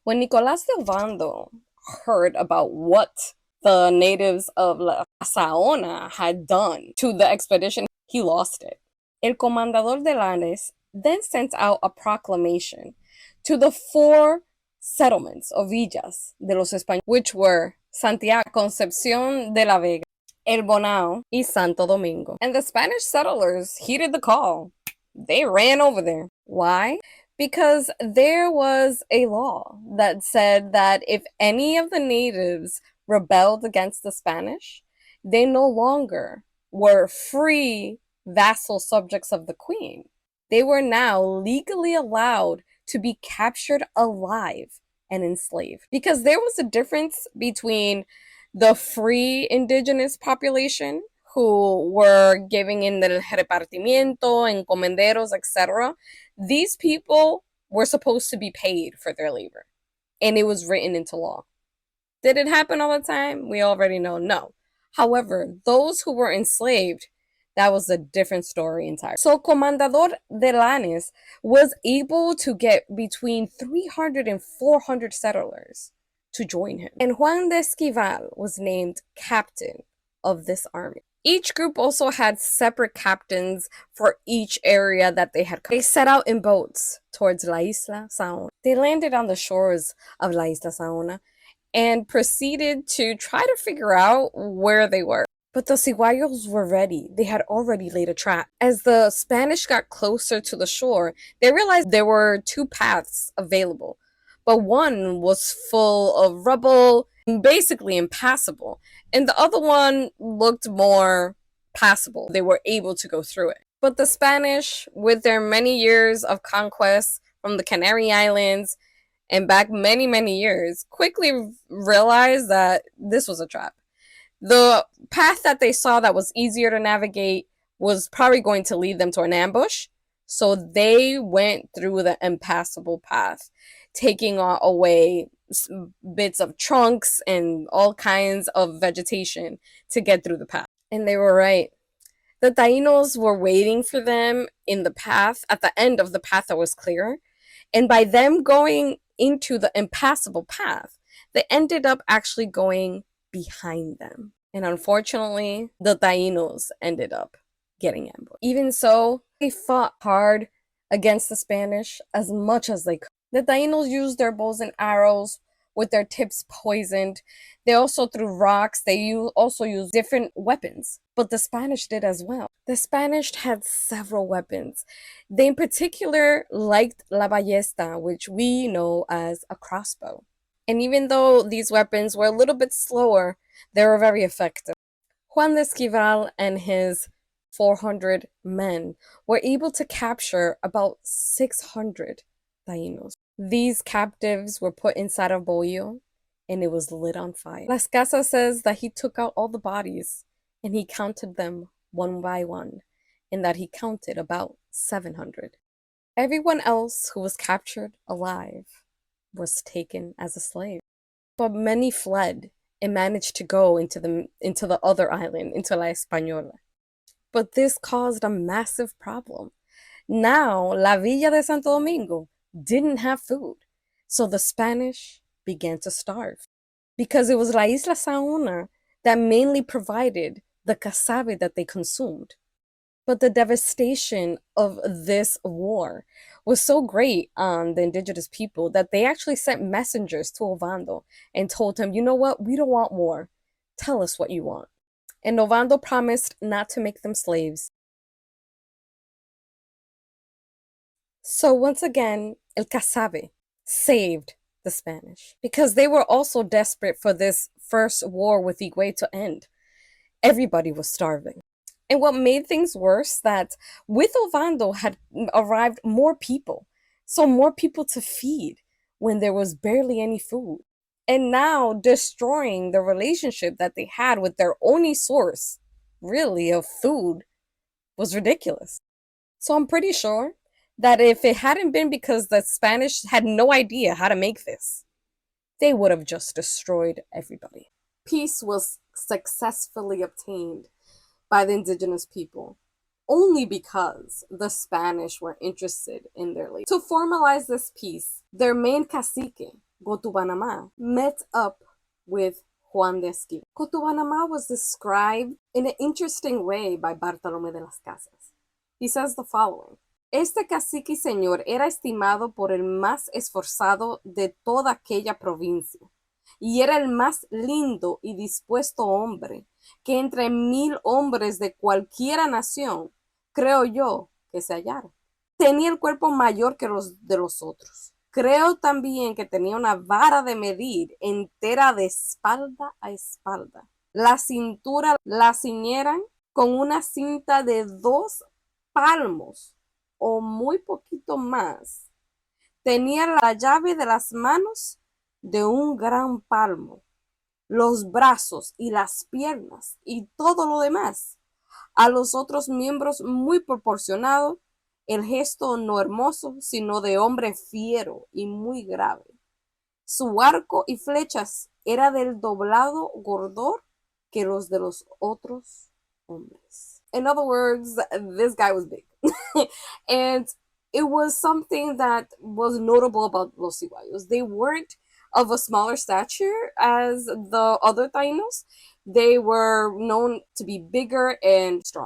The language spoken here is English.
When Nicolás de Ovando heard about what the natives of La Saona had done to the expedition, he lost it. El Comandador de Lanes then sent out a proclamation to the four settlements of villas de los españoles, which were Santiago, Concepción de la Vega, El Bonao, y Santo Domingo. And the Spanish settlers heeded the call. They ran over there. Why? Because there was a law that said that if any of the natives rebelled against the Spanish, they no longer were free vassal subjects of the queen. They were now legally allowed to be captured alive and enslaved. Because there was a difference between the free indigenous population who were giving in the repartimiento, encomenderos, etc. These people were supposed to be paid for their labor, and it was written into law. Did it happen all the time? We already know no. However, those who were enslaved, that was a different story entirely. So Comandador de Lanes was able to get between 300 and 400 settlers to join him. And Juan de Esquivel was named captain of this army. Each group also had separate captains for each area that they had. They set out in boats towards La Isla Saona. They landed on the shores of La Isla Saona and proceeded to try to figure out where they were. But the Ciguayos were ready. They had already laid a trap. As the Spanish got closer to the shore, they realized there were two paths available, but one was full of rubble, basically impassable, and the other one looked more passable. They were able to go through it. But the Spanish, with their many years of conquest from the Canary Islands and back many, many years, quickly realized that this was a trap. The path that they saw that was easier to navigate was probably going to lead them to an ambush, so they went through the impassable path, taking away bits of trunks and all kinds of vegetation to get through the path. And they were right. The Tainos were waiting for them in the path, at the end of the path that was clear, and by them going into the impassable path, they ended up actually going behind them. And unfortunately, the Tainos ended up getting ambushed. Even so, they fought hard against the Spanish as much as they could. The Tainos used their bows and arrows with their tips poisoned. They also threw rocks. They also used different weapons, but the Spanish did as well. The Spanish had several weapons. They in particular liked la ballesta, which we know as a crossbow. And even though these weapons were a little bit slower, they were very effective. Juan de Esquivel and his 400 men were able to capture about 600 Tainos. These captives were put inside a boyo and it was lit on fire. Las Casas says that he took out all the bodies and he counted them one by one, and that he counted about 700. Everyone else who was captured alive was taken as a slave. But many fled and managed to go into the other island, into La Española. But this caused a massive problem. Now, La Villa de Santo Domingo didn't have food, so the Spanish began to starve. Because it was La Isla Saona that mainly provided the casabe that they consumed. But the devastation of this war was so great on the indigenous people that they actually sent messengers to Ovando and told him, you know what, we don't want war. Tell us what you want. And Ovando promised not to make them slaves. So once again, El Casabe saved the Spanish because they were also desperate for this first war with Higuey to end. Everybody was starving. And what made things worse, that with Ovando had arrived more people. So more people to feed when there was barely any food. And now destroying the relationship that they had with their only source, really, of food was ridiculous. So I'm pretty sure that if it hadn't been because the Spanish had no idea how to make this, they would have just destroyed everybody. Peace was successfully obtained by the indigenous people only because the Spanish were interested in their labor. To formalize this peace, their main cacique, COTUBANAMA met up with Juan de Esquivel. COTUBANAMA was described in an interesting way by Bartolomé de las Casas. He says the following: Este cacique y señor era estimado por el más esforzado de toda aquella provincia, y era el más lindo y dispuesto hombre que entre 1000 hombres de cualquiera nación, creo yo, que se hallara. Tenía el cuerpo mayor que los de los otros. Creo también que tenía una vara de medir entera de espalda a espalda. La cintura la ciñeran con una cinta de 2 palmos o muy poquito más. Tenía la llave de las manos de un gran palmo, los brazos y las piernas y todo lo demás a los otros miembros muy proporcionado, el gesto no hermoso, sino de hombre fiero y muy grave. Su arco y flechas era del doblado gordor que los de los otros hombres. In other words, this guy was big. And it was something that was notable about los Higuayos. They weren't of a smaller stature as the other Tainos. They were known to be bigger and strong.